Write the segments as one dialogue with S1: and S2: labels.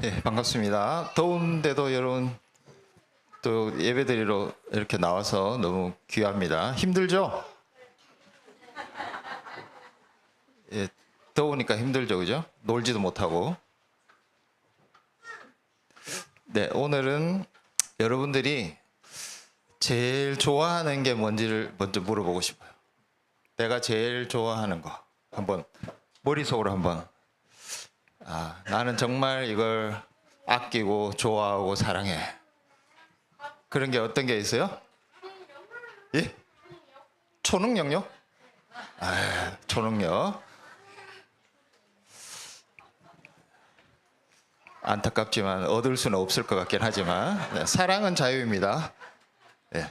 S1: 네, 반갑습니다. 더운데도 여러분 또 예배드리러 이렇게 나와서 너무 귀합니다. 힘들죠? 예, 더우니까 힘들죠, 그죠? 놀지도 못하고. 네, 오늘은 여러분들이 제일 좋아하는 게 뭔지를 먼저 물어보고 싶어요. 내가 제일 좋아하는 거 한번 머릿속으로 한번. 나는 정말 이걸 아끼고 좋아하고 사랑해. 그런 게 어떤 게 있어요? 예? 초능력요? 초능력. 안타깝지만 얻을 수는 없을 것 같긴 하지만 네, 사랑은 자유입니다. 네.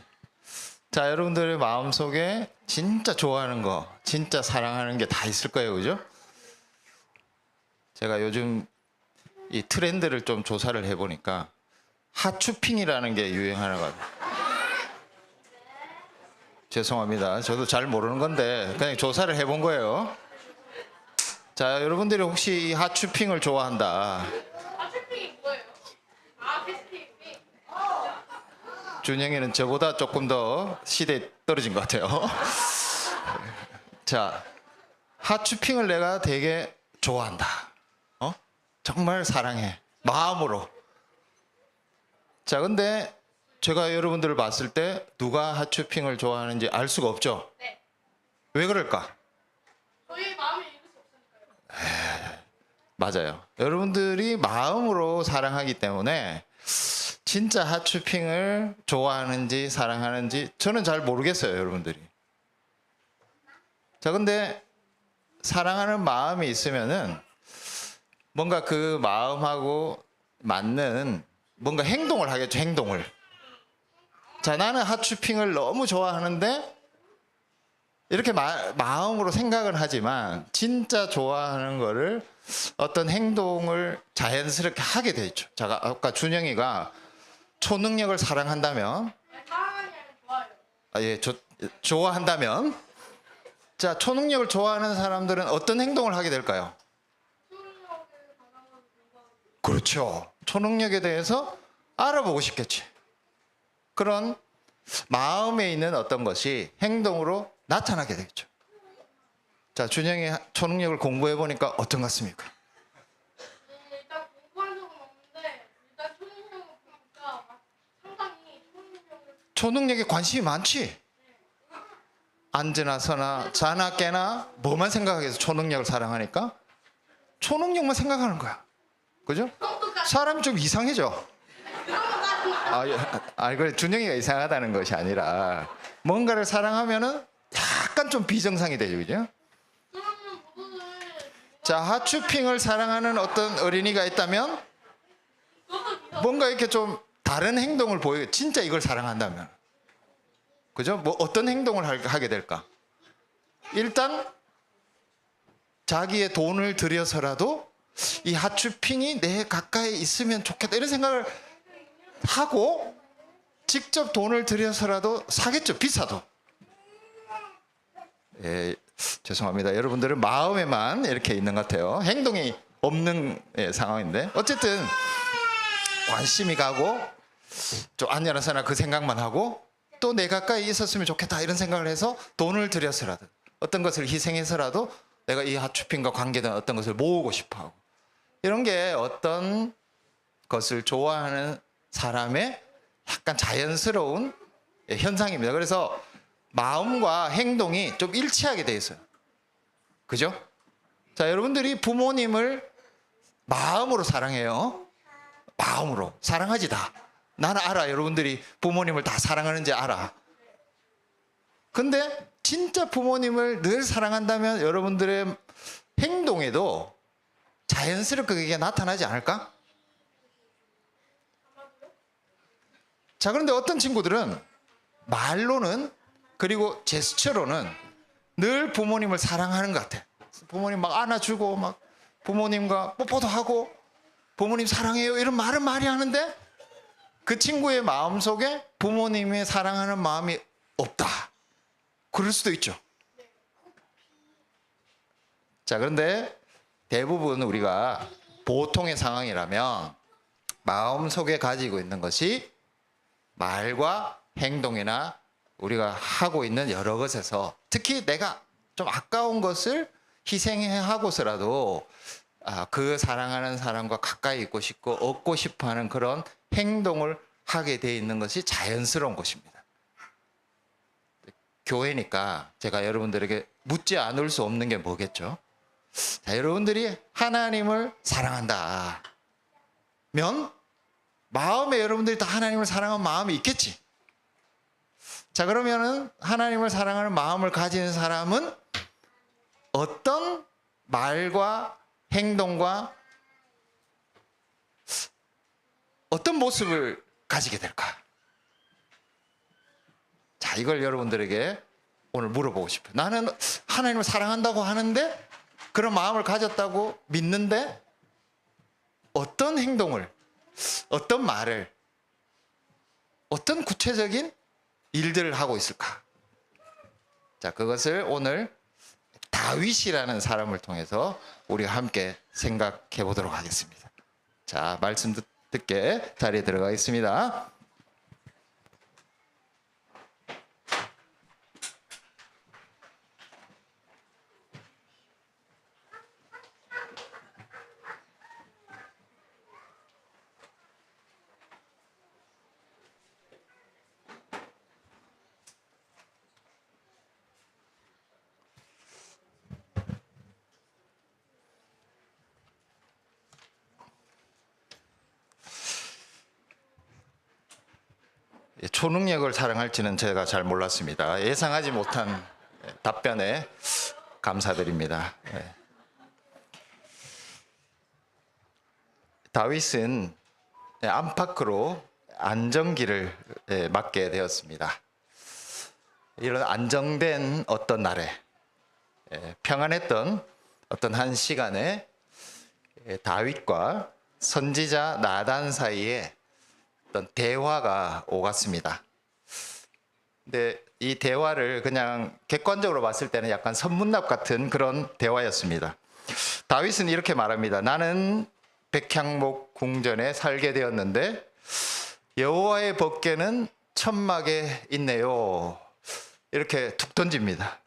S1: 자, 여러분들의 마음속에 진짜 좋아하는 거, 진짜 사랑하는 게 다 있을 거예요, 그죠? 제가 요즘 이 트렌드를 좀 조사를 해보니까 핫추핑이라는 게 유행하는 것 같아요. 죄송합니다. 저도 잘 모르는 건데 그냥 조사를 해본 거예요. 자, 여러분들이 혹시 이 핫추핑을 좋아한다.
S2: 핫쇼핑이 뭐예요? 패스트핑.
S1: 준영이는 저보다 조금 더 시대에 떨어진 것 같아요. 자, 핫추핑을 내가 되게 좋아한다. 정말 사랑해. 마음으로. 자, 근데 제가 여러분들을 봤을 때 누가 핫쇼핑을 좋아하는지 알 수가 없죠?
S2: 네.
S1: 왜 그럴까?
S2: 저희 마음을 읽을 수 없으니까요.
S1: 맞아요. 여러분들이 마음으로 사랑하기 때문에 진짜 핫쇼핑을 좋아하는지 사랑하는지 저는 잘 모르겠어요, 여러분들이. 자, 근데 사랑하는 마음이 있으면은 뭔가 그 마음하고 맞는 뭔가 행동을 하겠죠, 행동을. 자, 나는 핫쇼핑을 너무 좋아하는데 이렇게 마음으로 생각을 하지만 진짜 좋아하는 거를 어떤 행동을 자연스럽게 하게 되죠. 자, 아까 준영이가 초능력을 사랑한다면,
S2: 사랑하는 게 좋아요.
S1: 좋아한다면, 자, 초능력을 좋아하는 사람들은 어떤 행동을 하게 될까요?
S2: 초능력을 받아가지고
S1: 그렇죠. 초능력에 대해서 알아보고 싶겠지. 그런 마음에 있는 어떤 것이 행동으로 나타나게 되겠죠. 자, 준영이 초능력을 공부해 보니까 어떤 것 같습니까?
S2: 일단 공부한 적은 없는데 일단 초능력을 보니까 상당히 초능력을
S1: 초능력에 관심이 많지. 앉으나 서나 자나 깨나 뭐만 생각해서 초능력을 사랑하니까 초능력만 생각하는 거야. 그죠? 사람이 좀 이상해져. 그래. 준영이가 이상하다는 것이 아니라 뭔가를 사랑하면은 약간 좀 비정상이 되죠, 그죠?
S2: 그러면 모두를
S1: 자, 핫쇼핑을 사랑하는 어떤 어린이가 있다면 뭔가 이렇게 좀 다른 행동을 보여. 진짜 이걸 사랑한다면, 그죠? 뭐 어떤 행동을 하게 될까? 일단 자기의 돈을 들여서라도 이 핫쇼핑이 내 가까이 있으면 좋겠다 이런 생각을 하고 직접 돈을 들여서라도 사겠죠. 비싸도. 죄송합니다. 여러분들은 마음에만 이렇게 있는 것 같아요. 행동이 없는 상황인데 어쨌든 관심이 가고 좀 안녕하세나 그 생각만 하고 또 내 가까이 있었으면 좋겠다 이런 생각을 해서 돈을 들여서라도 어떤 것을 희생해서라도 내가 이 핫쇼핑과 관계된 어떤 것을 모으고 싶어하고 이런 게 어떤 것을 좋아하는 사람의 약간 자연스러운 현상입니다. 그래서 마음과 행동이 좀 일치하게 돼 있어요. 그죠? 자, 여러분들이 부모님을 마음으로 사랑해요. 마음으로. 사랑하지 다. 나는 알아. 여러분들이 부모님을 다 사랑하는지 알아. 근데 진짜 부모님을 늘 사랑한다면 여러분들의 행동에도 자연스럽게 그게 나타나지 않을까? 자, 그런데 어떤 친구들은 말로는 그리고 제스처로는 늘 부모님을 사랑하는 것 같아. 부모님 막 안아주고 막 부모님과 뽀뽀도 하고 부모님 사랑해요 이런 말은 많이 하는데 그 친구의 마음속에 부모님의 사랑하는 마음이 없다. 그럴 수도 있죠. 자, 그런데 대부분 우리가 보통의 상황이라면 마음속에 가지고 있는 것이 말과 행동이나 우리가 하고 있는 여러 것에서 특히 내가 좀 아까운 것을 희생해 하고서라도 그 사랑하는 사람과 가까이 있고 싶고 얻고 싶어 하는 그런 행동을 하게 돼 있는 것이 자연스러운 것입니다. 교회니까 제가 여러분들에게 묻지 않을 수 없는 게 뭐겠죠? 자, 여러분들이 하나님을 사랑한다 면 마음에 여러분들이 다 하나님을 사랑하는 마음이 있겠지. 자, 그러면은 하나님을 사랑하는 마음을 가진 사람은 어떤 말과 행동과 어떤 모습을 가지게 될까? 자, 이걸 여러분들에게 오늘 물어보고 싶어요. 나는 하나님을 사랑한다고 하는데, 그런 마음을 가졌다고 믿는데, 어떤 행동을, 어떤 말을, 어떤 구체적인 일들을 하고 있을까? 자, 그것을 오늘 다윗이라는 사람을 통해서 우리가 함께 생각해 보도록 하겠습니다. 자, 말씀 듣게 자리에 들어가겠습니다. 초능력을 사랑할지는 제가 잘 몰랐습니다. 예상하지 못한 답변에 감사드립니다. 다윗은 안팎으로 안정기를 맡게 되었습니다. 이런 안정된 어떤 날에 평안했던 어떤 한 시간에 다윗과 선지자 나단 사이에 어떤 대화가 오갔습니다. 근데 이 대화를 그냥 객관적으로 봤을 때는 약간 선문답 같은 그런 대화였습니다. 다윗은 이렇게 말합니다. 나는 백향목 궁전에 살게 되었는데 여호와의 법궤는 천막에 있네요. 이렇게 툭 던집니다.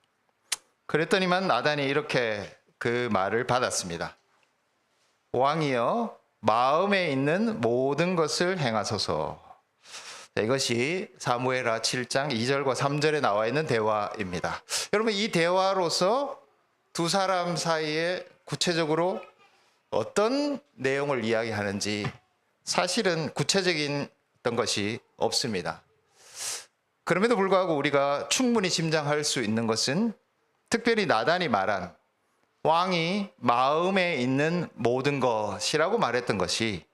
S1: 그랬더니만 나단이 이렇게 그 말을 받았습니다. 왕이여, 마음에 있는 모든 것을 행하소서. 이것이 사무엘하 7장 2절과 3절에 나와 있는 대화입니다. 여러분, 이 대화로서 두 사람 사이에 구체적으로 어떤 내용을 이야기하는지 사실은 구체적인 어떤 것이 없습니다. 그럼에도 불구하고 우리가 충분히 짐작할 수 있는 것은 특별히 나단이 말한 왕이 마음에 있는 모든 것이라고 말했던 것이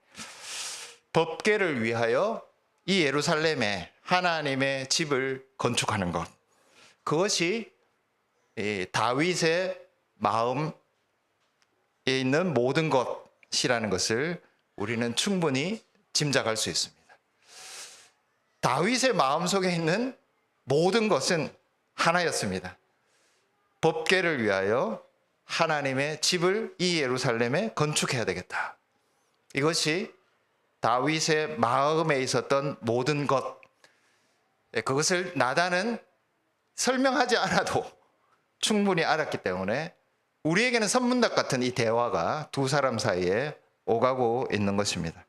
S1: 법궤를 위하여 이 예루살렘에 하나님의 집을 건축하는 것, 그것이 다윗의 마음에 있는 모든 것이라는 것을 우리는 충분히 짐작할 수 있습니다. 다윗의 마음속에 있는 모든 것은 하나였습니다. 법궤를 위하여 하나님의 집을 이 예루살렘에 건축해야 되겠다. 이것이 다윗의 마음에 있었던 모든 것, 그것을 나단은 설명하지 않아도 충분히 알았기 때문에 우리에게는 선문답 같은 이 대화가 두 사람 사이에 오가고 있는 것입니다.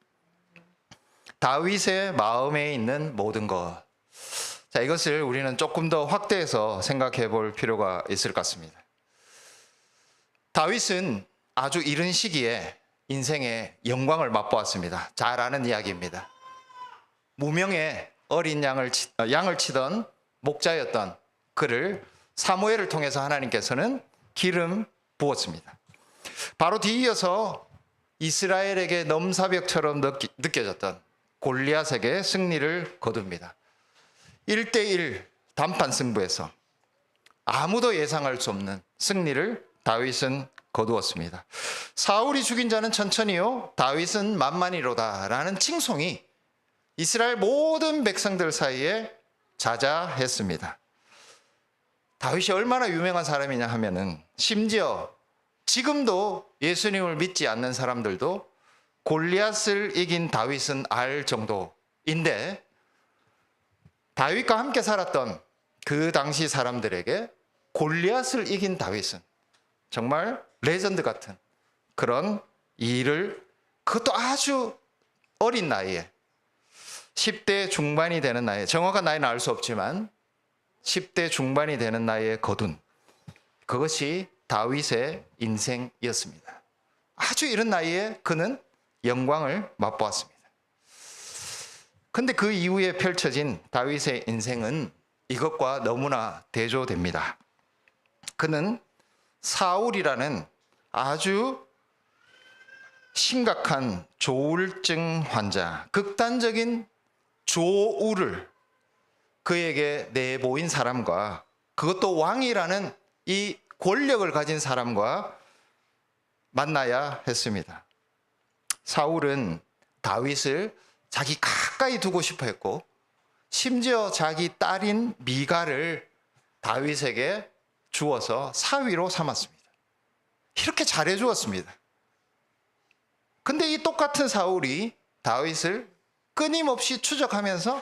S1: 다윗의 마음에 있는 모든 것. 자, 이것을 우리는 조금 더 확대해서 생각해 볼 필요가 있을 것 같습니다. 다윗은 아주 이른 시기에 인생의 영광을 맛보았습니다. 잘 아는 이야기입니다. 무명의 어린 양을 치던 목자였던 그를 사무엘을 통해서 하나님께서는 기름 부었습니다. 바로 뒤이어서 이스라엘에게 넘사벽처럼 느껴졌던 골리앗에게 승리를 거둡니다. 1대1 단판 승부에서 아무도 예상할 수 없는 승리를 다윗은 거두었습니다. 사울이 죽인 자는 천천히요, 다윗은 만만히로다 라는 칭송이 이스라엘 모든 백성들 사이에 자자했습니다. 다윗이 얼마나 유명한 사람이냐 하면은 심지어 지금도 예수님을 믿지 않는 사람들도 골리앗을 이긴 다윗은 알 정도인데, 다윗과 함께 살았던 그 당시 사람들에게 골리앗을 이긴 다윗은 정말 레전드 같은 그런 일을, 그것도 아주 어린 나이에, 10대 중반이 되는 나이에, 정확한 나이는 알 수 없지만 10대 중반이 되는 나이에 거둔, 그것이 다윗의 인생이었습니다. 아주 이른 나이에 그는 영광을 맛보았습니다. 근데 그 이후에 펼쳐진 다윗의 인생은 이것과 너무나 대조됩니다. 그는 사울이라는 아주 심각한 조울증 환자, 극단적인 조울을 그에게 내보인 사람과, 그것도 왕이라는 이 권력을 가진 사람과 만나야 했습니다. 사울은 다윗을 자기 가까이 두고 싶어 했고, 심지어 자기 딸인 미갈을 다윗에게 주어서 사위로 삼았습니다. 이렇게 잘해 주었습니다. 근데 이 똑같은 사울이 다윗을 끊임없이 추적하면서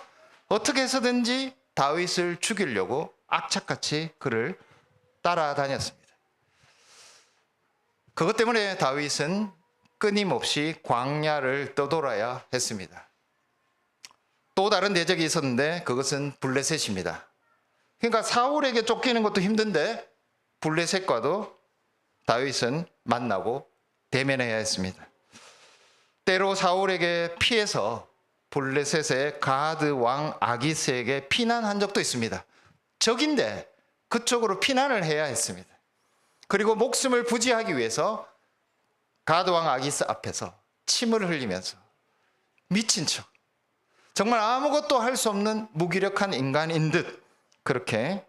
S1: 어떻게 해서든지 다윗을 죽이려고 악착같이 그를 따라다녔습니다. 그것 때문에 다윗은 끊임없이 광야를 떠돌아야 했습니다. 또 다른 대적이 있었는데 그것은 블레셋입니다. 그러니까 사울에게 쫓기는 것도 힘든데 블레셋과도 다윗은 만나고 대면해야 했습니다. 때로 사울에게 피해서 블레셋의 가드 왕 아기스에게 피난한 적도 있습니다. 적인데 그쪽으로 피난을 해야 했습니다. 그리고 목숨을 부지하기 위해서 가드 왕 아기스 앞에서 침을 흘리면서 미친 척, 정말 아무것도 할 수 없는 무기력한 인간인 듯 그렇게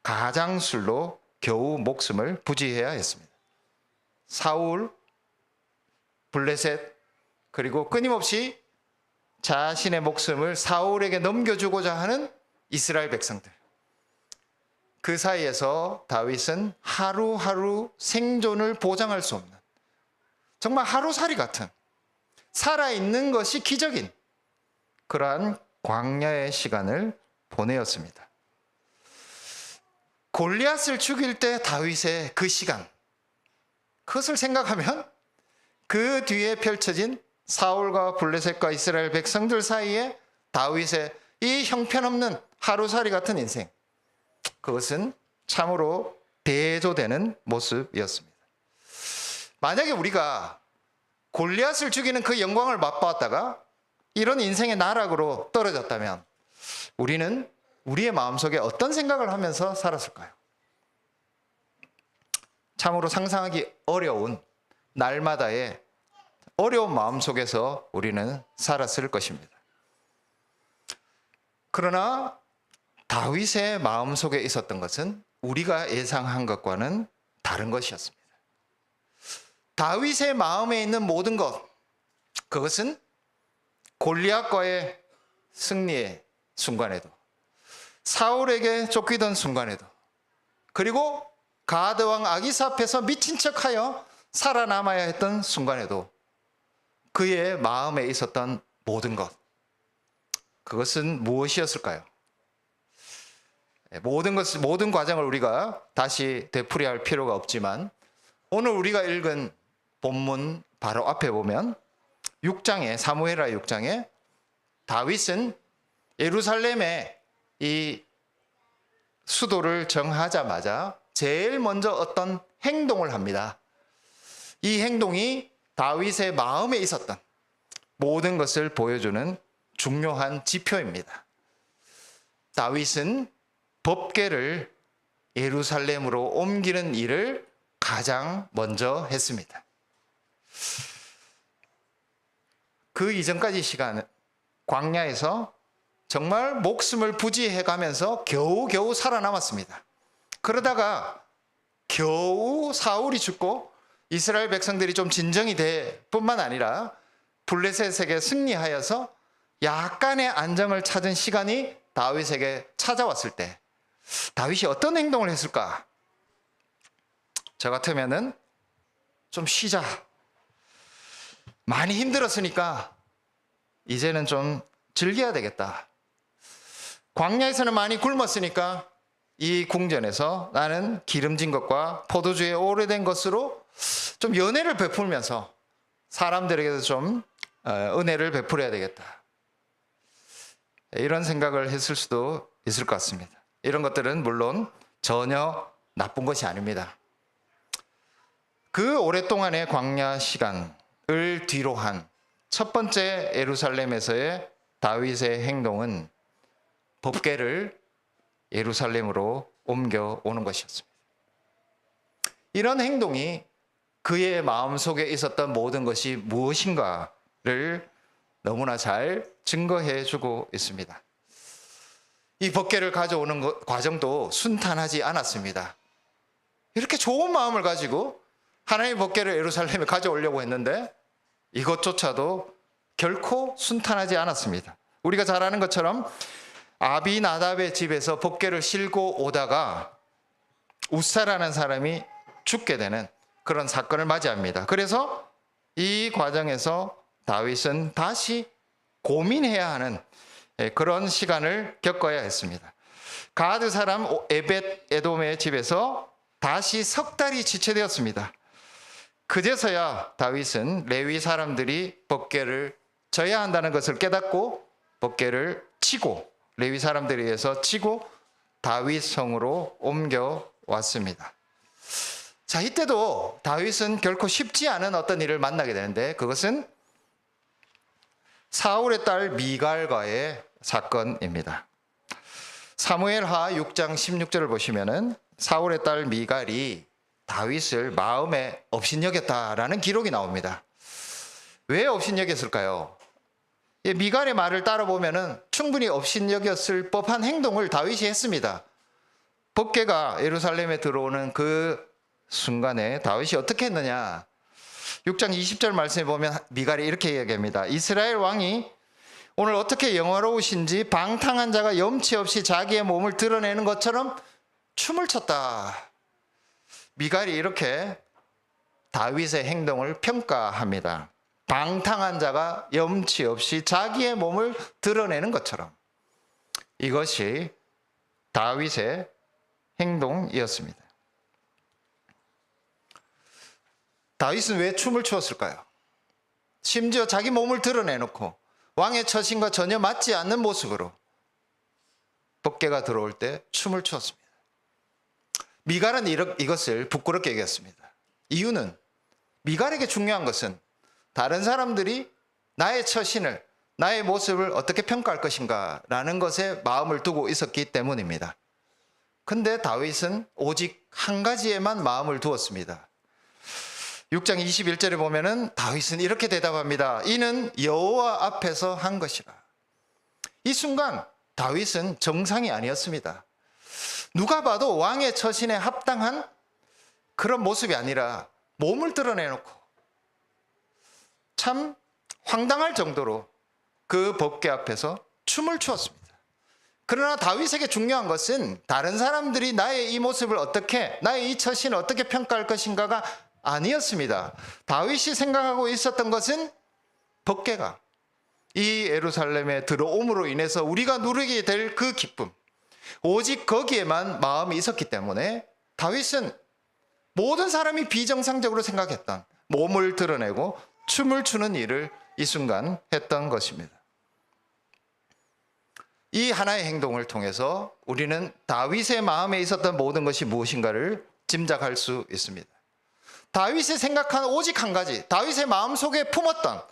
S1: 가장술로 겨우 목숨을 부지해야 했습니다. 사울, 블레셋, 그리고 끊임없이 자신의 목숨을 사울에게 넘겨주고자 하는 이스라엘 백성들. 그 사이에서 다윗은 하루하루 생존을 보장할 수 없는, 정말 하루살이 같은, 살아있는 것이 기적인 그러한 광야의 시간을 보내었습니다. 골리앗을 죽일 때 다윗의 그 시간, 그것을 생각하면 그 뒤에 펼쳐진 사울과 블레셋과 이스라엘 백성들 사이에 다윗의 이 형편없는 하루살이 같은 인생, 그것은 참으로 대조되는 모습이었습니다. 만약에 우리가 골리앗을 죽이는 그 영광을 맛보았다가 이런 인생의 나락으로 떨어졌다면 우리는 우리의 마음속에 어떤 생각을 하면서 살았을까요? 참으로 상상하기 어려운 날마다의 어려운 마음 속에서 우리는 살았을 것입니다. 그러나 다윗의 마음 속에 있었던 것은 우리가 예상한 것과는 다른 것이었습니다. 다윗의 마음에 있는 모든 것, 그것은 골리앗과의 승리의 순간에도, 사울에게 쫓기던 순간에도, 그리고 가드 왕 아기스 앞에서 미친 척하여 살아남아야 했던 순간에도 그의 마음에 있었던 모든 것, 그것은 무엇이었을까요? 모든 과정을 우리가 다시 되풀이할 필요가 없지만 오늘 우리가 읽은 본문 바로 앞에 보면 6장에, 사무엘하 6장에 다윗은 예루살렘에 이 수도를 정하자마자 제일 먼저 어떤 행동을 합니다. 이 행동이 다윗의 마음에 있었던 모든 것을 보여주는 중요한 지표입니다. 다윗은 법궤를 예루살렘으로 옮기는 일을 가장 먼저 했습니다. 그 이전까지 시간은 광야에서 정말 목숨을 부지해 가면서 겨우겨우 살아남았습니다. 그러다가 겨우 사울이 죽고 이스라엘 백성들이 좀 진정이 될 뿐만 아니라 블레셋에게 승리하여서 약간의 안정을 찾은 시간이 다윗에게 찾아왔을 때 다윗이 어떤 행동을 했을까? 저 같으면은 좀 쉬자. 많이 힘들었으니까 이제는 좀 즐겨야 되겠다. 광야에서는 많이 굶었으니까 이 궁전에서 나는 기름진 것과 포도주에 오래된 것으로 좀 연애를 베풀면서 사람들에게도 좀 은혜를 베풀어야 되겠다. 이런 생각을 했을 수도 있을 것 같습니다. 이런 것들은 물론 전혀 나쁜 것이 아닙니다. 그 오랫동안의 광야 시간을 뒤로 한 첫 번째 예루살렘에서의 다윗의 행동은 법궤를 예루살렘으로 옮겨오는 것이었습니다. 이런 행동이 그의 마음속에 있었던 모든 것이 무엇인가를 너무나 잘 증거해 주고 있습니다. 이 법궤를 가져오는 과정도 순탄하지 않았습니다. 이렇게 좋은 마음을 가지고 하나님의 법궤를 예루살렘에 가져오려고 했는데 이것조차도 결코 순탄하지 않았습니다. 우리가 잘 아는 것처럼 아비나답의 집에서 법궤를 싣고 오다가 우사라는 사람이 죽게 되는 그런 사건을 맞이합니다. 그래서 이 과정에서 다윗은 다시 고민해야 하는 그런 시간을 겪어야 했습니다. 가드 사람 에벳 에돔의 집에서 다시 석 달이 지체되었습니다. 그제서야 다윗은 레위 사람들이 법궤를 져야 한다는 것을 깨닫고 법궤를 치고 레위 사람들에 의해서 치고 다윗 성으로 옮겨왔습니다. 자, 이때도 다윗은 결코 쉽지 않은 어떤 일을 만나게 되는데 그것은 사울의 딸 미갈과의 사건입니다. 사무엘하 6장 16절을 보시면은 사울의 딸 미갈이 다윗을 마음에 업신여겼다라는 기록이 나옵니다. 왜 업신여겼을까요? 미갈의 말을 따라보면은 충분히 업신여겼을 법한 행동을 다윗이 했습니다. 법궤가 예루살렘에 들어오는 그 순간에 다윗이 어떻게 했느냐? 6장 20절 말씀에 보면 미갈이 이렇게 이야기합니다. 이스라엘 왕이 오늘 어떻게 영화로우신지 방탕한 자가 염치 없이 자기의 몸을 드러내는 것처럼 춤을 췄다. 미갈이 이렇게 다윗의 행동을 평가합니다. 방탕한 자가 염치 없이 자기의 몸을 드러내는 것처럼. 이것이 다윗의 행동이었습니다. 다윗은 왜 춤을 추었을까요? 심지어 자기 몸을 드러내놓고 왕의 처신과 전혀 맞지 않는 모습으로 법궤가 들어올 때 춤을 추었습니다. 미갈은 이것을 부끄럽게 여겼습니다. 이유는 미갈에게 중요한 것은 다른 사람들이 나의 처신을, 나의 모습을 어떻게 평가할 것인가 라는 것에 마음을 두고 있었기 때문입니다. 근데 다윗은 오직 한 가지에만 마음을 두었습니다. 6장 21절에 보면은 다윗은 이렇게 대답합니다. 이는 여호와 앞에서 한 것이라. 이 순간 다윗은 정상이 아니었습니다. 누가 봐도 왕의 처신에 합당한 그런 모습이 아니라 몸을 드러내놓고 참 황당할 정도로 그 법궤 앞에서 춤을 추었습니다. 그러나 다윗에게 중요한 것은 다른 사람들이 나의 이 모습을 어떻게, 나의 이 처신을 어떻게 평가할 것인가가 아니었습니다. 다윗이 생각하고 있었던 것은 법궤가 이 예루살렘에 들어옴으로 인해서 우리가 누리게 될 그 기쁨, 오직 거기에만 마음이 있었기 때문에 다윗은 모든 사람이 비정상적으로 생각했던 몸을 드러내고 춤을 추는 일을 이 순간 했던 것입니다. 이 하나의 행동을 통해서 우리는 다윗의 마음에 있었던 모든 것이 무엇인가를 짐작할 수 있습니다. 다윗이 생각한 오직 한 가지, 다윗의 마음속에 품었던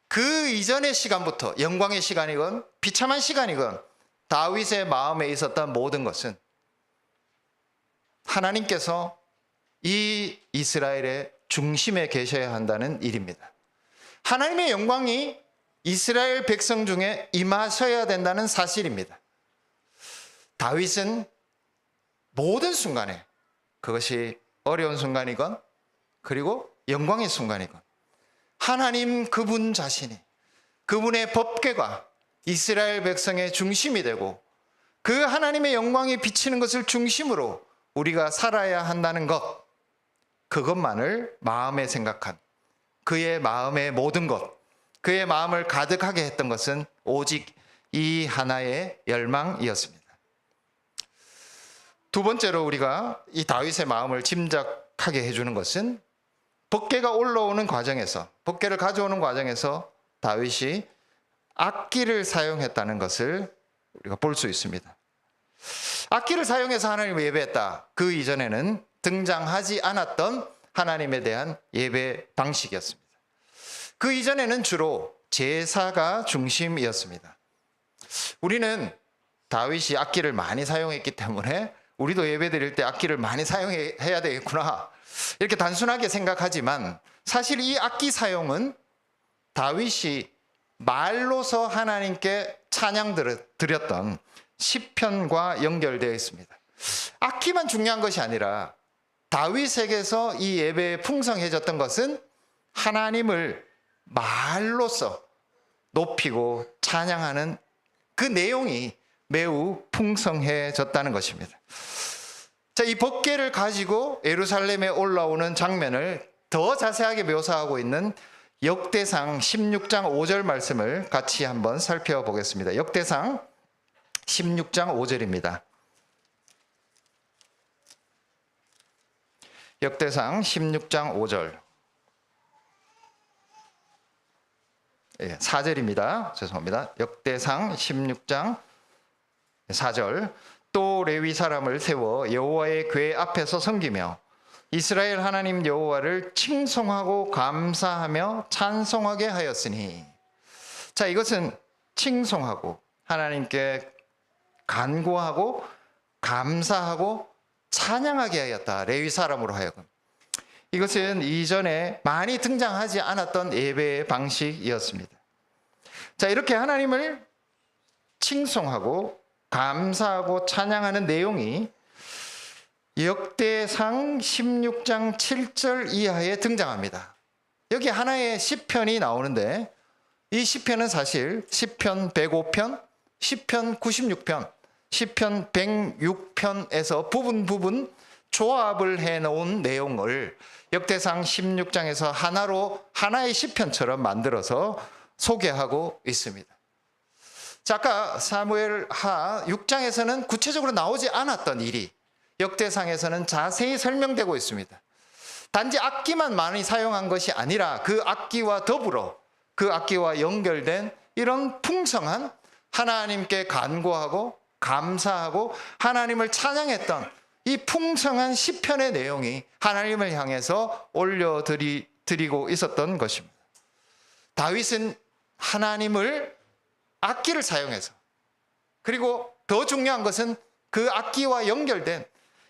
S1: 그 이전의 시간부터 영광의 시간이건 비참한 시간이건 다윗의 마음에 있었던 모든 것은 하나님께서 이 이스라엘의 중심에 계셔야 한다는 일입니다. 하나님의 영광이 이스라엘 백성 중에 임하셔야 된다는 사실입니다. 다윗은 모든 순간에 그것이 어려운 순간이건 그리고 영광의 순간이건 하나님 그분 자신이 그분의 법궤가 이스라엘 백성의 중심이 되고 그 하나님의 영광이 비치는 것을 중심으로 우리가 살아야 한다는 것, 그것만을 마음에 생각한, 그의 마음의 모든 것, 그의 마음을 가득하게 했던 것은 오직 이 하나의 열망이었습니다. 두 번째로 우리가 이 다윗의 마음을 짐작하게 해주는 것은 법궤가 올라오는 과정에서, 법궤를 가져오는 과정에서 다윗이 악기를 사용했다는 것을 우리가 볼 수 있습니다. 악기를 사용해서 하나님을 예배했다. 그 이전에는 등장하지 않았던 하나님에 대한 예배 방식이었습니다. 그 이전에는 주로 제사가 중심이었습니다. 우리는 다윗이 악기를 많이 사용했기 때문에 우리도 예배 드릴 때 악기를 많이 사용해야 되겠구나, 이렇게 단순하게 생각하지만 사실 이 악기 사용은 다윗이 말로서 하나님께 찬양 드렸던 시편과 연결되어 있습니다. 악기만 중요한 것이 아니라 다윗에게서 이 예배에 풍성해졌던 것은 하나님을 말로서 높이고 찬양하는 그 내용이 매우 풍성해졌다는 것입니다. 자, 이 법궤를 가지고 예루살렘에 올라오는 장면을 더 자세하게 묘사하고 있는 역대상 16장 5절 말씀을 같이 한번 살펴보겠습니다. 역대상 16장 5절입니다. 역대상 16장 5절. 4절입니다. 죄송합니다. 역대상 16장 4절. 또 레위 사람을 세워 여호와의 궤 앞에서 섬기며 이스라엘 하나님 여호와를 칭송하고 감사하며 찬송하게 하였으니. 자, 이것은 칭송하고 하나님께 간구하고 감사하고 찬양하게 하였다. 레위 사람으로 하여금. 이것은 이전에 많이 등장하지 않았던 예배의 방식이었습니다. 자, 이렇게 하나님을 칭송하고 감사하고 찬양하는 내용이 역대상 16장 7절 이하에 등장합니다. 여기 하나의 시편이 나오는데 이 시편은 사실 시편 105편, 시편 96편, 시편 106편에서 부분 조합을 해놓은 내용을 역대상 16장에서 하나의 시편처럼 만들어서 소개하고 있습니다. 자, 아까 사무엘하 6장에서는 구체적으로 나오지 않았던 일이 역대상에서는 자세히 설명되고 있습니다. 단지 악기만 많이 사용한 것이 아니라 그 악기와 더불어 그 악기와 연결된 이런 풍성한 하나님께 간구하고 감사하고 하나님을 찬양했던 이 풍성한 시편의 내용이 하나님을 향해서 올려드리고 있었던 것입니다. 다윗은 하나님을 악기를 사용해서, 그리고 더 중요한 것은 그 악기와 연결된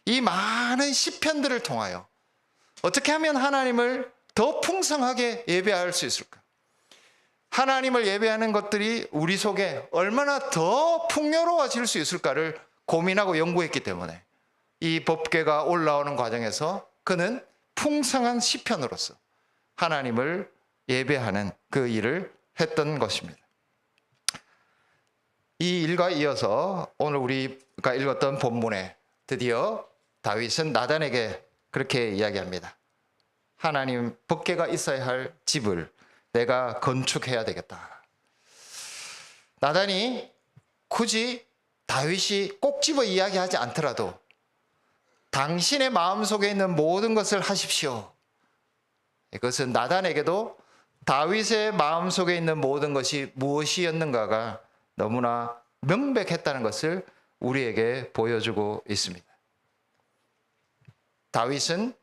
S1: 이 많은 시편들을 통하여 어떻게 하면 하나님을 더 풍성하게 예배할 수 있을까? 하나님을 예배하는 것들이 우리 속에 얼마나 더 풍요로워질 수 있을까를 고민하고 연구했기 때문에 이 법궤가 올라오는 과정에서 그는 풍성한 시편으로서 하나님을 예배하는 그 일을 했던 것입니다. 이 일과 이어서 오늘 우리가 읽었던 본문에 드디어 다윗은 나단에게 그렇게 이야기합니다. 하나님, 법궤가 있어야 할 집을 내가 건축해야 되겠다. 나단이 굳이 다윗이 꼭 집어 이야기하지 않더라도 당신의 마음속에 있는 모든 것을 하십시오. 이것은 나단에게도 다윗의 마음속에 있는 모든 것이 무엇이었는가가 너무나 명백했다는 것을 우리에게 보여주고 있습니다. 다윗은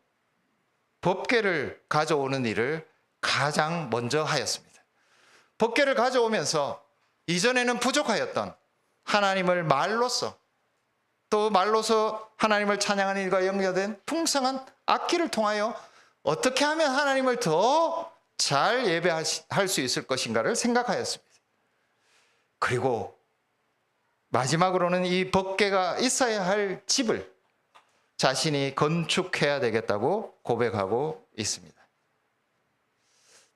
S1: 법궤를 가져오는 일을 가장 먼저 하였습니다. 법궤를 가져오면서 이전에는 부족하였던 하나님을 말로서, 또 말로서 하나님을 찬양하는 일과 연결된 풍성한 악기를 통하여 어떻게 하면 하나님을 더 잘 예배할 수 있을 것인가를 생각하였습니다. 그리고 마지막으로는 이 법궤가 있어야 할 집을 자신이 건축해야 되겠다고 고백하고 있습니다.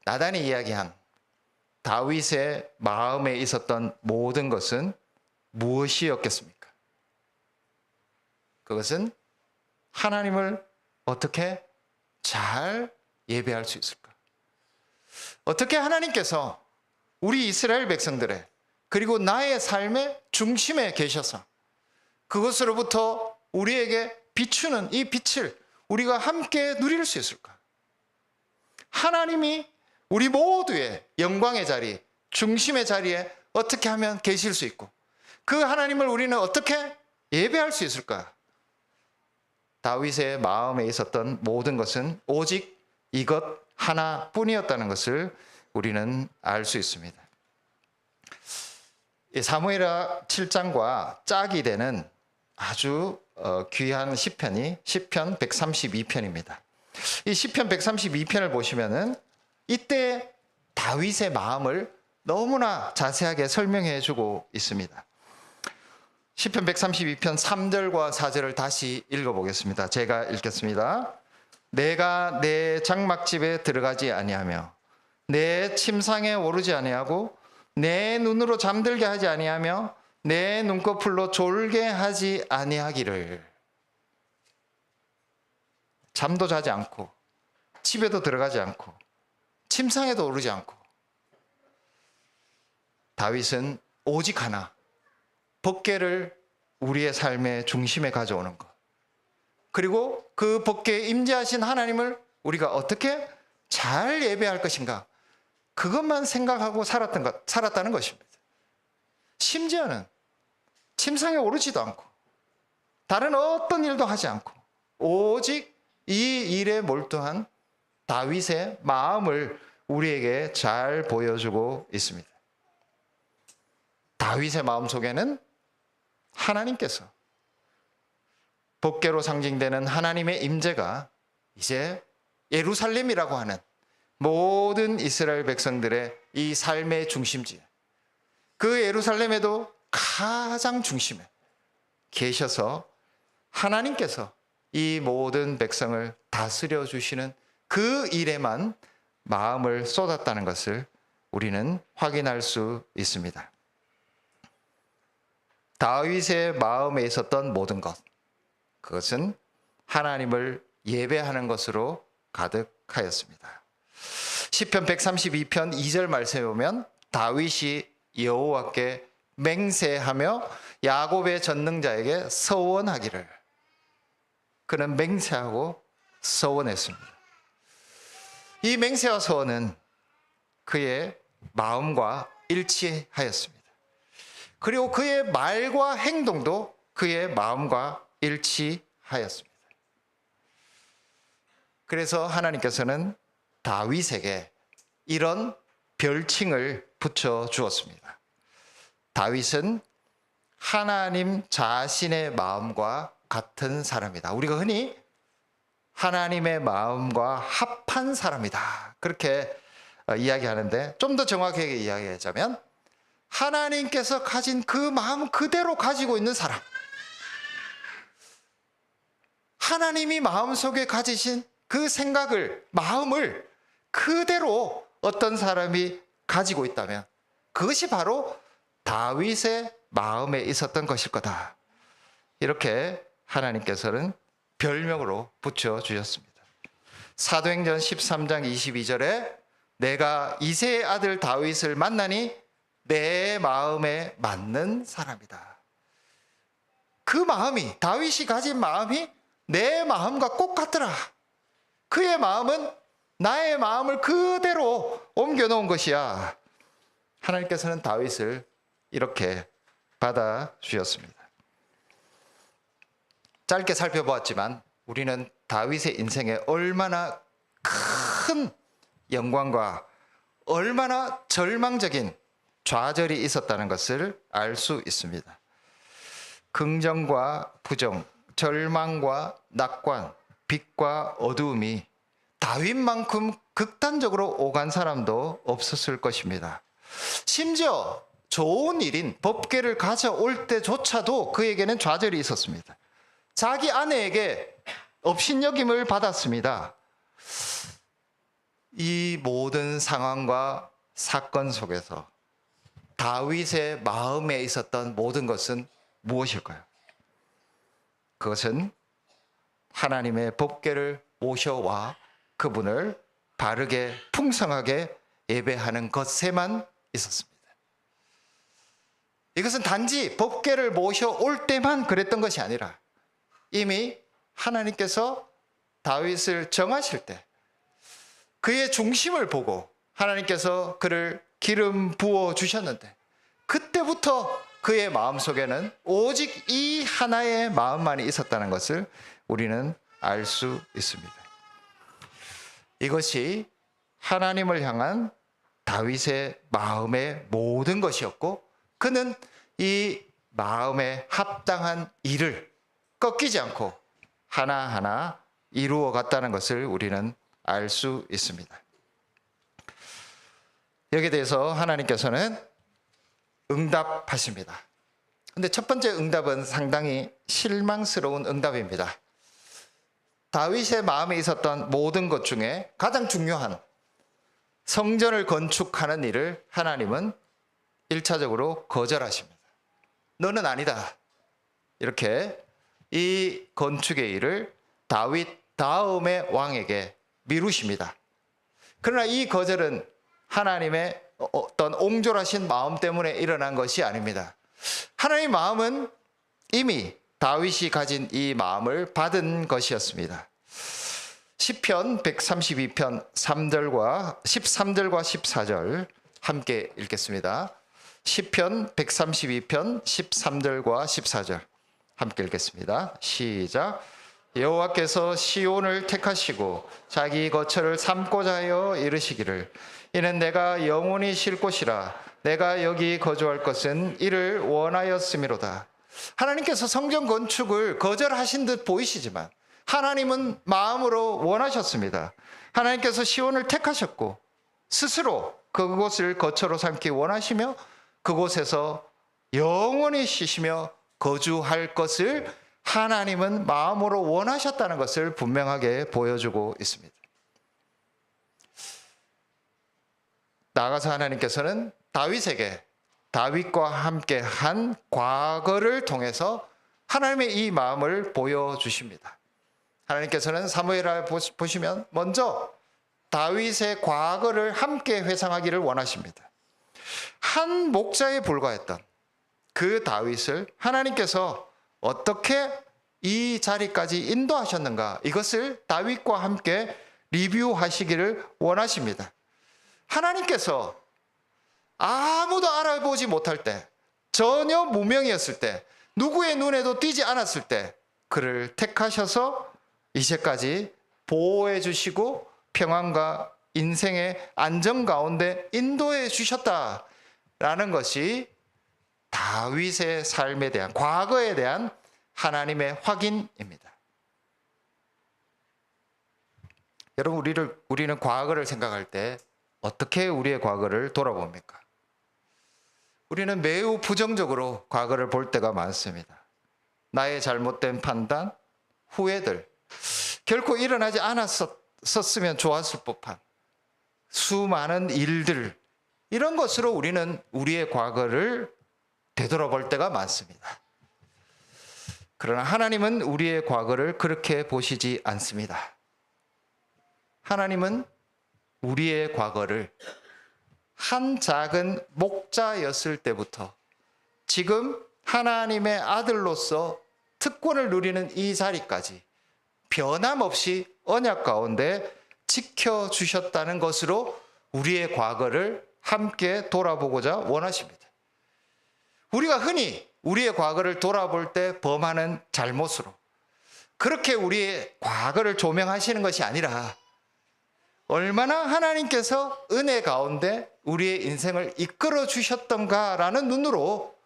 S1: 나단이 이야기한 다윗의 마음에 있었던 모든 것은 무엇이었겠습니까? 그것은 하나님을 어떻게 잘 예배할 수 있을까? 어떻게 하나님께서 우리 이스라엘 백성들의 그리고 나의 삶의 중심에 계셔서 그것으로부터 우리에게 비추는 이 빛을 우리가 함께 누릴 수 있을까? 하나님이 우리 모두의 영광의 자리, 중심의 자리에 어떻게 하면 계실 수 있고 그 하나님을 우리는 어떻게 예배할 수 있을까? 다윗의 마음에 있었던 모든 것은 오직 이것 하나뿐이었다는 것을 우리는 알 수 있습니다. 사무엘하 7장과 짝이 되는 아주 귀한 시편이 시편 132편입니다. 이 시편 132편을 보시면은 이때 다윗의 마음을 너무나 자세하게 설명해 주고 있습니다. 시편 132편 3절과 4절을 다시 읽어보겠습니다. 제가 읽겠습니다. 내가 내 장막집에 들어가지 아니하며 내 침상에 오르지 아니하고 내 눈으로 잠들게 하지 아니하며 내 눈꺼풀로 졸게 하지 아니하기를. 잠도 자지 않고 집에도 들어가지 않고 침상에도 오르지 않고 다윗은 오직 하나, 법궤를 우리의 삶의 중심에 가져오는 것, 그리고 그 법궤에 임재하신 하나님을 우리가 어떻게 잘 예배할 것인가, 그것만 생각하고 살았다는 것입니다. 심지어는 침상에 오르지도 않고 다른 어떤 일도 하지 않고 오직 이 일에 몰두한 다윗의 마음을 우리에게 잘 보여주고 있습니다. 다윗의 마음 속에는 하나님께서 법궤로 상징되는 하나님의 임재가 이제 예루살렘이라고 하는 모든 이스라엘 백성들의 이 삶의 중심지, 그 예루살렘에도 가장 중심에 계셔서 하나님께서 이 모든 백성을 다스려 주시는 그 일에만 마음을 쏟았다는 것을 우리는 확인할 수 있습니다. 다윗의 마음에 있었던 모든 것, 그것은 하나님을 예배하는 것으로 가득하였습니다. 시편 132편 2절 말씀에 보면 다윗이 여호와께 맹세하며 야곱의 전능자에게 서원하기를, 그는 맹세하고 서원했습니다. 이 맹세와 서원은 그의 마음과 일치하였습니다. 그리고 그의 말과 행동도 그의 마음과 일치하였습니다. 그래서 하나님께서는 다윗에게 이런 별칭을 붙여 주었습니다. 다윗은 하나님 자신의 마음과 같은 사람이다. 우리가 흔히 하나님의 마음과 합한 사람이다, 그렇게 이야기하는데, 좀 더 정확하게 이야기하자면 하나님께서 가진 그 마음 그대로 가지고 있는 사람, 하나님이 마음속에 가지신 그 생각을, 마음을 그대로 어떤 사람이 가지고 있다면 그것이 바로 다윗의 마음에 있었던 것일 거다, 이렇게 하나님께서는 별명으로 붙여주셨습니다. 사도행전 13장 22절에 내가 이새의 아들 다윗을 만나니 내 마음에 맞는 사람이다. 그 마음이, 다윗이 가진 마음이 내 마음과 꼭 같더라. 그의 마음은 나의 마음을 그대로 옮겨놓은 것이야. 하나님께서는 다윗을 이렇게 받아주셨습니다. 짧게 살펴보았지만 우리는 다윗의 인생에 얼마나 큰 영광과 얼마나 절망적인 좌절이 있었다는 것을 알 수 있습니다. 긍정과 부정, 절망과 낙관, 빛과 어두움이 다윗만큼 극단적으로 오간 사람도 없었을 것입니다. 심지어 좋은 일인 법궤를 가져올 때조차도 그에게는 좌절이 있었습니다. 자기 아내에게 업신여김을 받았습니다. 이 모든 상황과 사건 속에서 다윗의 마음에 있었던 모든 것은 무엇일까요? 그것은 하나님의 법궤를 모셔와 그분을 바르게 풍성하게 예배하는 것에만 있었습니다. 이것은 단지 법궤를 모셔올 때만 그랬던 것이 아니라 이미 하나님께서 다윗을 정하실 때 그의 중심을 보고 하나님께서 그를 기름 부어 주셨는데 그때부터 그의 마음속에는 오직 이 하나의 마음만이 있었다는 것을 우리는 알 수 있습니다. 이것이 하나님을 향한 다윗의 마음의 모든 것이었고 그는 이 마음에 합당한 일을 꺾이지 않고 하나하나 이루어 갔다는 것을 우리는 알 수 있습니다. 여기에 대해서 하나님께서는 응답하십니다. 근데 첫 번째 응답은 상당히 실망스러운 응답입니다. 다윗의 마음에 있었던 모든 것 중에 가장 중요한 성전을 건축하는 일을 하나님은 1차적으로 거절하십니다. 너는 아니다. 이렇게 이 건축의 일을 다윗 다음의 왕에게 미루십니다. 그러나 이 거절은 하나님의 어떤 옹졸하신 마음 때문에 일어난 것이 아닙니다. 하나님의 마음은 이미 다윗이 가진 이 마음을 받은 것이었습니다. 시편 132편 3절과 13절과 14절 함께 읽겠습니다. 시편 132편 13절과 14절 함께 읽겠습니다. 시작. 여호와께서 시온을 택하시고 자기 거처를 삼고자 하여 이르시기를 이는 내가 영원히 쉴 곳이라 내가 여기 거주할 것은 이를 원하였음이로다. 하나님께서 성전 건축을 거절하신 듯 보이시지만 하나님은 마음으로 원하셨습니다. 하나님께서 시온을 택하셨고 스스로 그곳을 거처로 삼기 원하시며 그곳에서 영원히 쉬시며 거주할 것을 하나님은 마음으로 원하셨다는 것을 분명하게 보여주고 있습니다. 나아가서 하나님께서는 다윗에게 다윗과 함께 한 과거를 통해서 하나님의 이 마음을 보여주십니다. 하나님께서는 사무엘하 보시면 먼저 다윗의 과거를 함께 회상하기를 원하십니다. 한 목자에 불과했던 그 다윗을 하나님께서 어떻게 이 자리까지 인도하셨는가, 이것을 다윗과 함께 리뷰하시기를 원하십니다. 하나님께서 아무도 알아보지 못할 때, 전혀 무명이었을 때, 누구의 눈에도 띄지 않았을 때 그를 택하셔서 이제까지 보호해 주시고 평안과 인생의 안정 가운데 인도해 주셨다라는 것이 다윗의 삶에 대한, 과거에 대한 하나님의 확인입니다. 여러분, 우리는 과거를 생각할 때 어떻게 우리의 과거를 돌아봅니까? 우리는 매우 부정적으로 과거를 볼 때가 많습니다. 나의 잘못된 판단, 후회들, 결코 일어나지 않았었으면 좋았을 법한 수많은 일들, 이런 것으로 우리는 우리의 과거를 되돌아볼 때가 많습니다. 그러나 하나님은 우리의 과거를 그렇게 보시지 않습니다. 하나님은 우리의 과거를 한 작은 목자였을 때부터 지금 하나님의 아들로서 특권을 누리는 이 자리까지 변함없이 언약 가운데 지켜주셨다는 것으로 우리의 과거를 함께 돌아보고자 원하십니다. 우리가 흔히 우리의 과거를 돌아볼 때 범하는 잘못으로 그렇게 우리의 과거를 조명하시는 것이 아니라 얼마나 하나님께서 은혜 가운데 우리의 인생을 이끌어 주셨던가라는 눈으로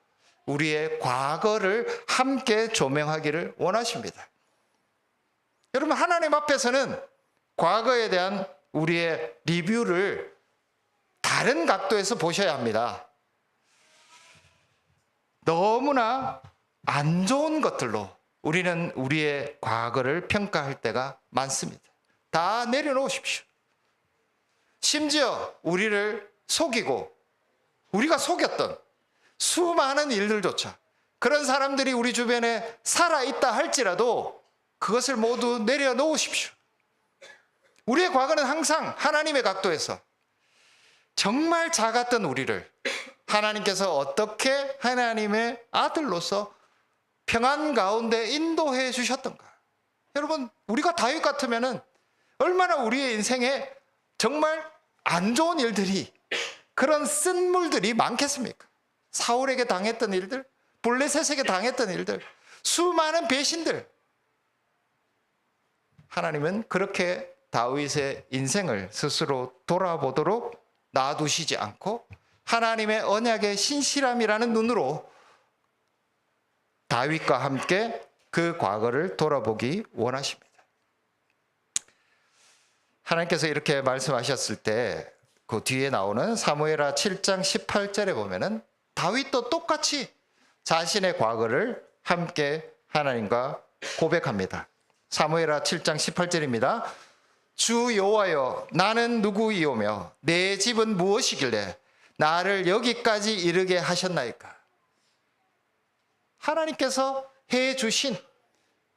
S1: 우리의 과거를 함께 조명하기를 원하십니다. 여러분, 하나님 앞에서는 과거에 대한 우리의 리뷰를 다른 각도에서 보셔야 합니다. 너무나 안 좋은 것들로 우리는 우리의 과거를 평가할 때가 많습니다. 다 내려놓으십시오. 심지어 우리를 속이고 우리가 속였던 수많은 일들조차, 그런 사람들이 우리 주변에 살아있다 할지라도 그것을 모두 내려놓으십시오. 우리의 과거는 항상 하나님의 각도에서 정말 작았던 우리를 하나님께서 어떻게 하나님의 아들로서 평안 가운데 인도해 주셨던가. 여러분, 우리가 다윗 같으면은 얼마나 우리의 인생에 정말 안 좋은 일들이, 그런 쓴물들이 많겠습니까? 사울에게 당했던 일들, 블레셋에게 당했던 일들, 수많은 배신들. 하나님은 그렇게 다윗의 인생을 스스로 돌아보도록 놔두시지 않고 하나님의 언약의 신실함이라는 눈으로 다윗과 함께 그 과거를 돌아보기 원하십니다. 하나님께서 이렇게 말씀하셨을 때 그 뒤에 나오는 사무엘하 7장 18절에 보면은 다윗도 똑같이 자신의 과거를 함께 하나님과 고백합니다. 사무엘하 7장 18절입니다. 주 여호와여, 나는 누구이오며 내 집은 무엇이길래 나를 여기까지 이르게 하셨나이까. 하나님께서 해 주신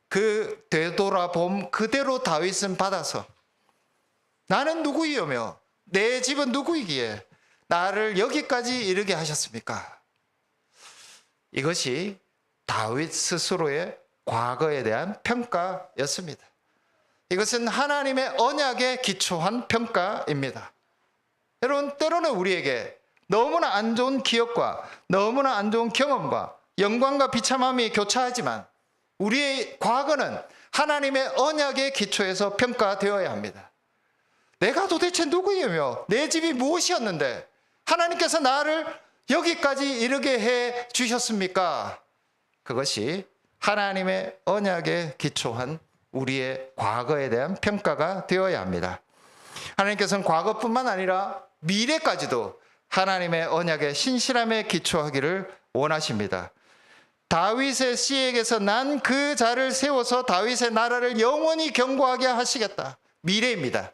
S1: 그 되돌아봄 그대로 다윗은 받아서 나는 누구이오며 내 집은 누구이기에 나를 여기까지 이르게 하셨습니까? 이것이 다윗 스스로의 과거에 대한 평가였습니다. 이것은 하나님의 언약에 기초한 평가입니다. 여러분, 때로는 우리에게 너무나 안 좋은 기억과 너무나 안 좋은 경험과 영광과 비참함이 교차하지만 우리의 과거는 하나님의 언약의 기초에서 평가되어야 합니다. 내가 도대체 누구이며 내 집이 무엇이었는데 하나님께서 나를 여기까지 이르게 해 주셨습니까? 그것이 하나님의 언약에 기초한 우리의 과거에 대한 평가가 되어야 합니다. 하나님께서는 과거뿐만 아니라 미래까지도 하나님의 언약의 신실함에 기초하기를 원하십니다. 다윗의 씨에게서 난 그 자를 세워서 다윗의 나라를 영원히 견고하게 하시겠다. 미래입니다.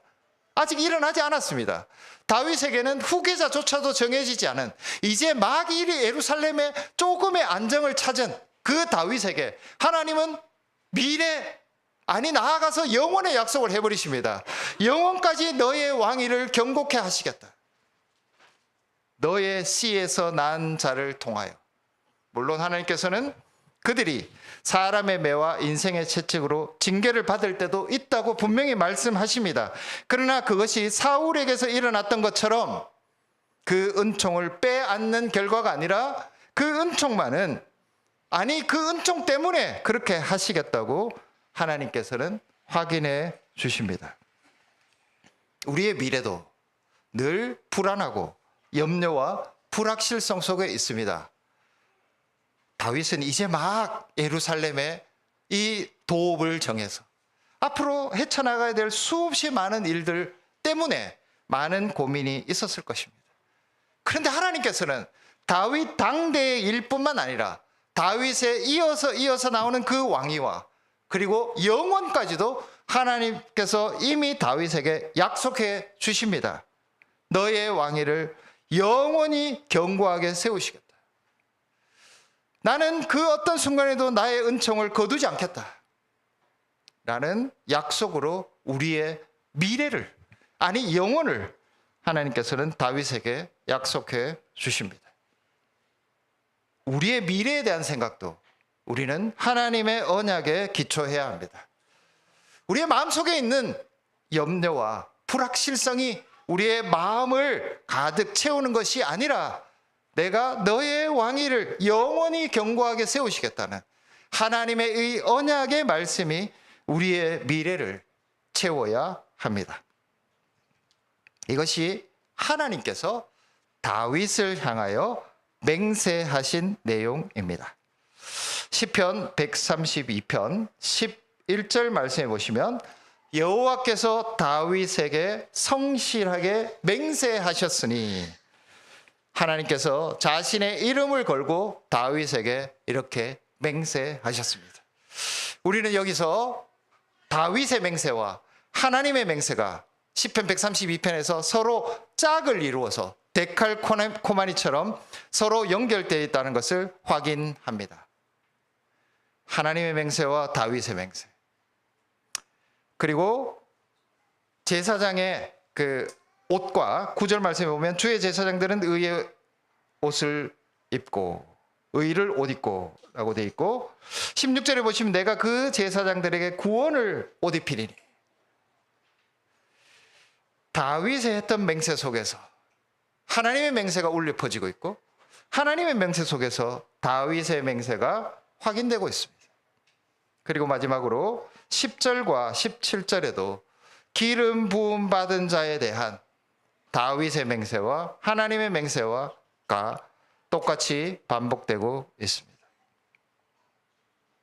S1: 아직 일어나지 않았습니다. 다윗에게는 후계자조차도 정해지지 않은, 이제 막 예루살렘에 조금의 안정을 찾은 그 다윗에게 하나님은 미래, 아니 나아가서 영원의 약속을 해버리십니다. 영원까지 너의 왕위를 견고케 하시겠다. 너의 씨에서 난 자를 통하여. 물론 하나님께서는 그들이 사람의 매와 인생의 채찍으로 징계를 받을 때도 있다고 분명히 말씀하십니다. 그러나 그것이 사울에게서 일어났던 것처럼 그 은총을 빼앗는 결과가 아니라 그 은총만은, 아니 그 은총 때문에 그렇게 하시겠다고 하나님께서는 확인해 주십니다. 우리의 미래도 늘 불안하고 염려와 불확실성 속에 있습니다. 다윗은 이제 막 예루살렘에 이 도읍을 정해서 앞으로 헤쳐나가야 될 수없이 많은 일들 때문에 많은 고민이 있었을 것입니다. 그런데 하나님께서는 다윗 당대의 일뿐만 아니라 다윗에 이어서 나오는 그 왕위와 그리고 영원까지도 하나님께서 이미 다윗에게 약속해 주십니다. 너의 왕위를 영원히 견고하게 세우시겠다. 나는 그 어떤 순간에도 나의 은총을 거두지 않겠다. 라는 약속으로 우리의 미래를, 아니 영혼을 하나님께서는 다윗에게 약속해 주십니다. 우리의 미래에 대한 생각도 우리는 하나님의 언약에 기초해야 합니다. 우리의 마음속에 있는 염려와 불확실성이 우리의 마음을 가득 채우는 것이 아니라 내가 너의 왕위를 영원히 견고하게 세우시겠다는 하나님의 이 언약의 말씀이 우리의 미래를 채워야 합니다. 이것이 하나님께서 다윗을 향하여 맹세하신 내용입니다. 시편 132편 11절 말씀해 보시면 여호와께서 다윗에게 성실하게 맹세하셨으니, 하나님께서 자신의 이름을 걸고 다윗에게 이렇게 맹세하셨습니다. 우리는 여기서 다윗의 맹세와 하나님의 맹세가 시편 132편에서 서로 짝을 이루어서 데칼코마니처럼 서로 연결되어 있다는 것을 확인합니다. 하나님의 맹세와 다윗의 맹세, 그리고 제사장의 그 옷과 9절 말씀에 보면 주의 제사장들은 의의 옷을 입고 의를 옷 입고 라고 되어 있고 16절에 보시면 내가 그 제사장들에게 구원을 옷 입히리니 다윗의 했던 맹세 속에서 하나님의 맹세가 울려 퍼지고 있고 하나님의 맹세 속에서 다윗의 맹세가 확인되고 있습니다. 그리고 마지막으로 10절과 17절에도 기름 부음 받은 자에 대한 다윗의 맹세와 하나님의 맹세가 똑같이 반복되고 있습니다.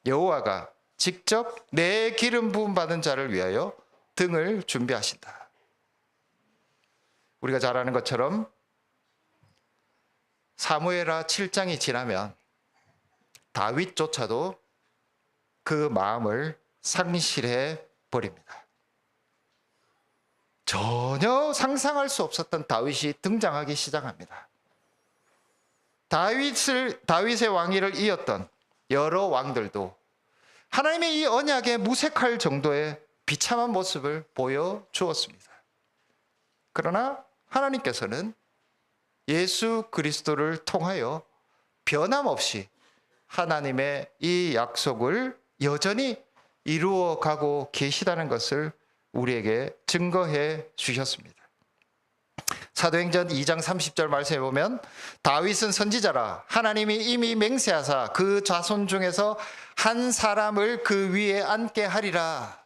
S1: 여호와가 직접 내 기름 부음 받은 자를 위하여 등을 준비하신다. 우리가 잘 아는 것처럼 사무엘하 7장이 지나면 다윗조차도 그 마음을 상실해 버립니다. 전혀 상상할 수 없었던 다윗이 등장하기 시작합니다. 다윗의 왕위를 이었던 여러 왕들도 하나님의 이 언약에 무색할 정도의 비참한 모습을 보여주었습니다. 그러나 하나님께서는 예수 그리스도를 통하여 변함없이 하나님의 이 약속을 여전히 이루어 가고 계시다는 것을 우리에게 증거해 주셨습니다. 사도행전 2장 30절 말씀에 보면 다윗은 선지자라 하나님이 이미 맹세하사 그 자손 중에서 한 사람을 그 위에 앉게 하리라.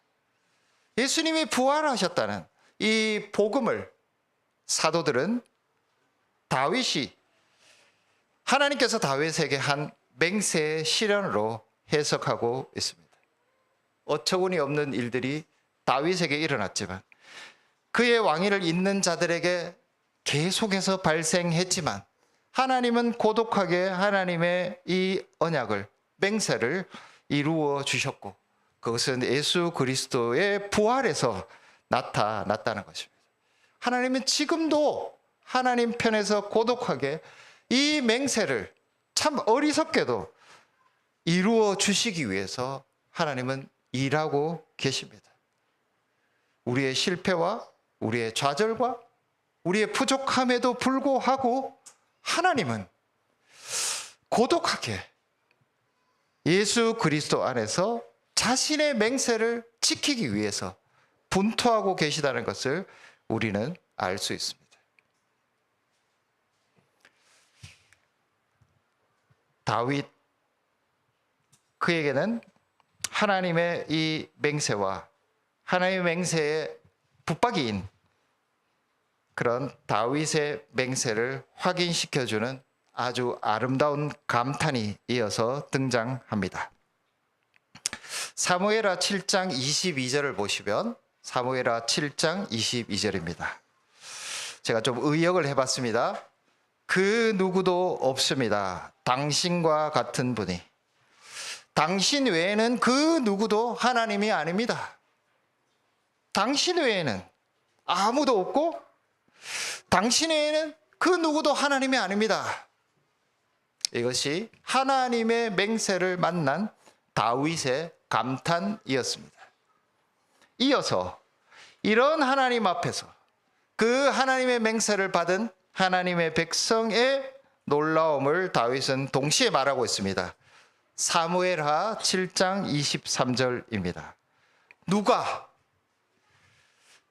S1: 예수님이 부활하셨다는 이 복음을 사도들은 다윗이 하나님께서 다윗에게 한 맹세의 실현으로 해석하고 있습니다. 어처구니 없는 일들이 다윗에게 일어났지만 그의 왕위를 잇는 자들에게 계속해서 발생했지만 하나님은 고독하게 하나님의 이 언약을 맹세를 이루어 주셨고 그것은 예수 그리스도의 부활에서 나타났다는 것입니다. 하나님은 지금도 하나님 편에서 고독하게 이 맹세를 참 어리석게도 이루어 주시기 위해서 하나님은 일하고 계십니다. 우리의 실패와 우리의 좌절과 우리의 부족함에도 불구하고 하나님은 고독하게 예수 그리스도 안에서 자신의 맹세를 지키기 위해서 분투하고 계시다는 것을 우리는 알 수 있습니다. 다윗, 그에게는 하나님의 이 맹세와 하나님의 맹세에 붙박이인 그런 다윗의 맹세를 확인시켜주는 아주 아름다운 감탄이 이어서 등장합니다. 사무엘하 7장 22절을 보시면 사무엘하 7장 22절입니다. 제가 좀 의역을 해봤습니다. 그 누구도 없습니다. 당신과 같은 분이. 당신 외에는 그 누구도 하나님이 아닙니다. 당신 외에는 아무도 없고 당신 외에는 그 누구도 하나님이 아닙니다. 이것이 하나님의 맹세를 만난 다윗의 감탄이었습니다. 이어서 이런 하나님 앞에서 그 하나님의 맹세를 받은 하나님의 백성의 놀라움을 다윗은 동시에 말하고 있습니다. 사무엘하 7장 23절입니다. 누가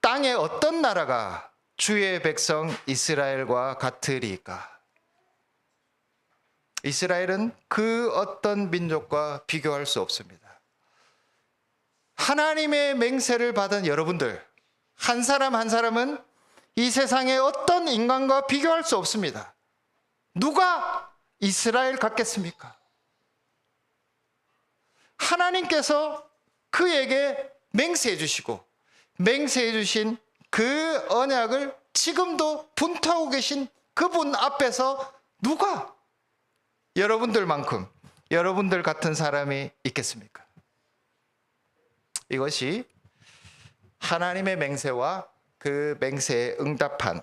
S1: 땅의 어떤 나라가 주의 백성 이스라엘과 같으리까? 이스라엘은 그 어떤 민족과 비교할 수 없습니다. 하나님의 맹세를 받은 여러분들, 한 사람 한 사람은 이 세상의 어떤 인간과 비교할 수 없습니다. 누가 이스라엘 같겠습니까? 하나님께서 그에게 맹세해 주시고 맹세해 주신 그 언약을 지금도 분투하고 계신 그분 앞에서 누가 여러분들만큼 여러분들 같은 사람이 있겠습니까? 이것이 하나님의 맹세와 그 맹세에 응답한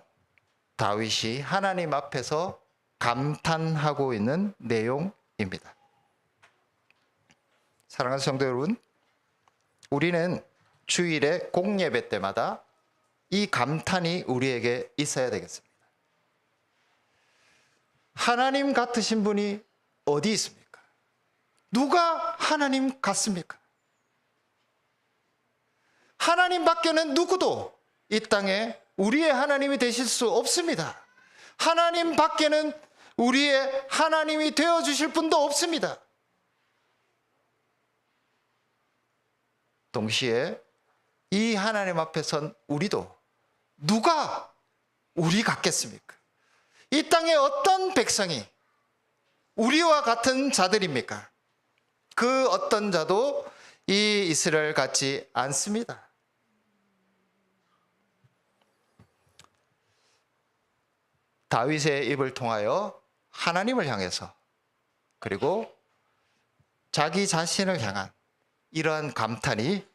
S1: 다윗이 하나님 앞에서 감탄하고 있는 내용입니다. 사랑하는 성도 여러분, 우리는 주일에 공예배 때마다 이 감탄이 우리에게 있어야 되겠습니다. 하나님 같으신 분이 어디 있습니까? 누가 하나님 같습니까? 하나님 밖에는 누구도 이 땅에 우리의 하나님이 되실 수 없습니다. 하나님 밖에는 우리의 하나님이 되어주실 분도 없습니다. 동시에 이 하나님 앞에 선 우리도 누가 우리 같겠습니까? 이 땅에 어떤 백성이 우리와 같은 자들입니까? 그 어떤 자도 이 이스라엘 같지 않습니다. 다윗의 입을 통하여 하나님을 향해서 그리고 자기 자신을 향한 이러한 감탄이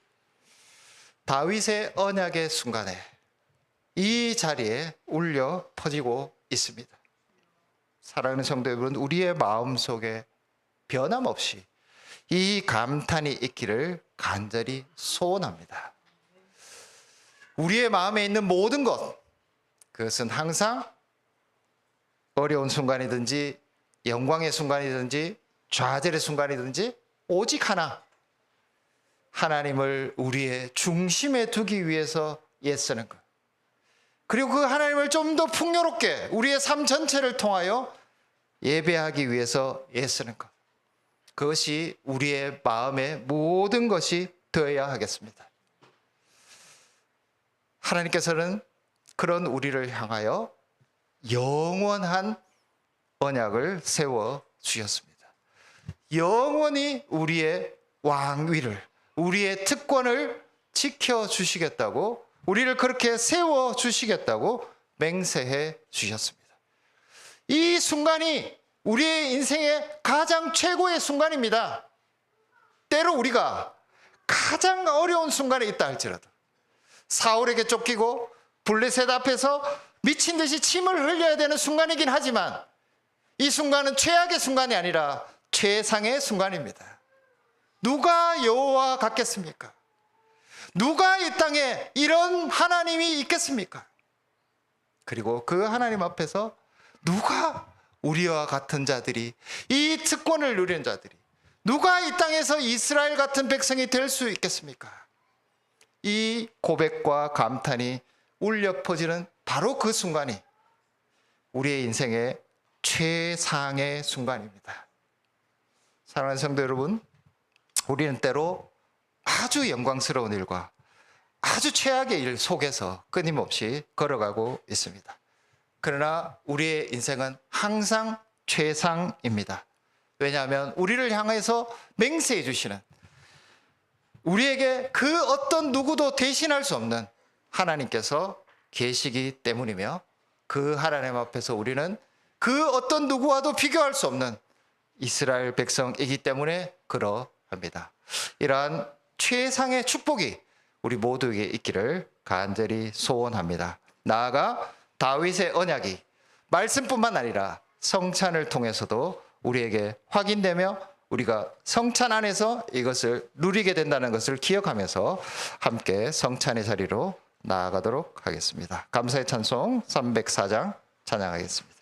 S1: 다윗의 언약의 순간에 이 자리에 울려 퍼지고 있습니다. 사랑하는 성도 여러분, 우리의 마음속에 변함없이 이 감탄이 있기를 간절히 소원합니다. 우리의 마음에 있는 모든 것, 그것은 항상 어려운 순간이든지 영광의 순간이든지 좌절의 순간이든지 오직 하나, 하나님을 우리의 중심에 두기 위해서 애쓰는 것. 그리고 그 하나님을 좀 더 풍요롭게 우리의 삶 전체를 통하여 예배하기 위해서 애쓰는 것. 그것이 우리의 마음의 모든 것이 되어야 하겠습니다. 하나님께서는 그런 우리를 향하여 영원한 언약을 세워 주셨습니다. 영원히 우리의 왕위를, 우리의 특권을 지켜 주시겠다고, 우리를 그렇게 세워 주시겠다고 맹세해 주셨습니다. 이 순간이 우리의 인생의 가장 최고의 순간입니다. 때로 우리가 가장 어려운 순간에 있다 할지라도, 사울에게 쫓기고 블레셋 앞에서 미친 듯이 침을 흘려야 되는 순간이긴 하지만 이 순간은 최악의 순간이 아니라 최상의 순간입니다. 누가 여호와 같겠습니까? 누가 이 땅에 이런 하나님이 있겠습니까? 그리고 그 하나님 앞에서 누가 우리와 같은 자들이, 이 특권을 누리는 자들이, 누가 이 땅에서 이스라엘 같은 백성이 될 수 있겠습니까? 이 고백과 감탄이 울려 퍼지는 바로 그 순간이 우리의 인생의 최상의 순간입니다. 사랑하는 성도 여러분, 우리는 때로 아주 영광스러운 일과 아주 최악의 일 속에서 끊임없이 걸어가고 있습니다. 그러나 우리의 인생은 항상 최상입니다. 왜냐하면 우리를 향해서 맹세해 주시는, 우리에게 그 어떤 누구도 대신할 수 없는 하나님께서 계시기 때문이며, 그 하나님 앞에서 우리는 그 어떤 누구와도 비교할 수 없는 이스라엘 백성이기 때문에 그러합니다. 이러한 최상의 축복이 우리 모두에게 있기를 간절히 소원합니다. 나아가 다윗의 언약이 말씀뿐만 아니라 성찬을 통해서도 우리에게 확인되며 우리가 성찬 안에서 이것을 누리게 된다는 것을 기억하면서 함께 성찬의 자리로 나아가도록 하겠습니다. 감사의 찬송 304장 찬양하겠습니다.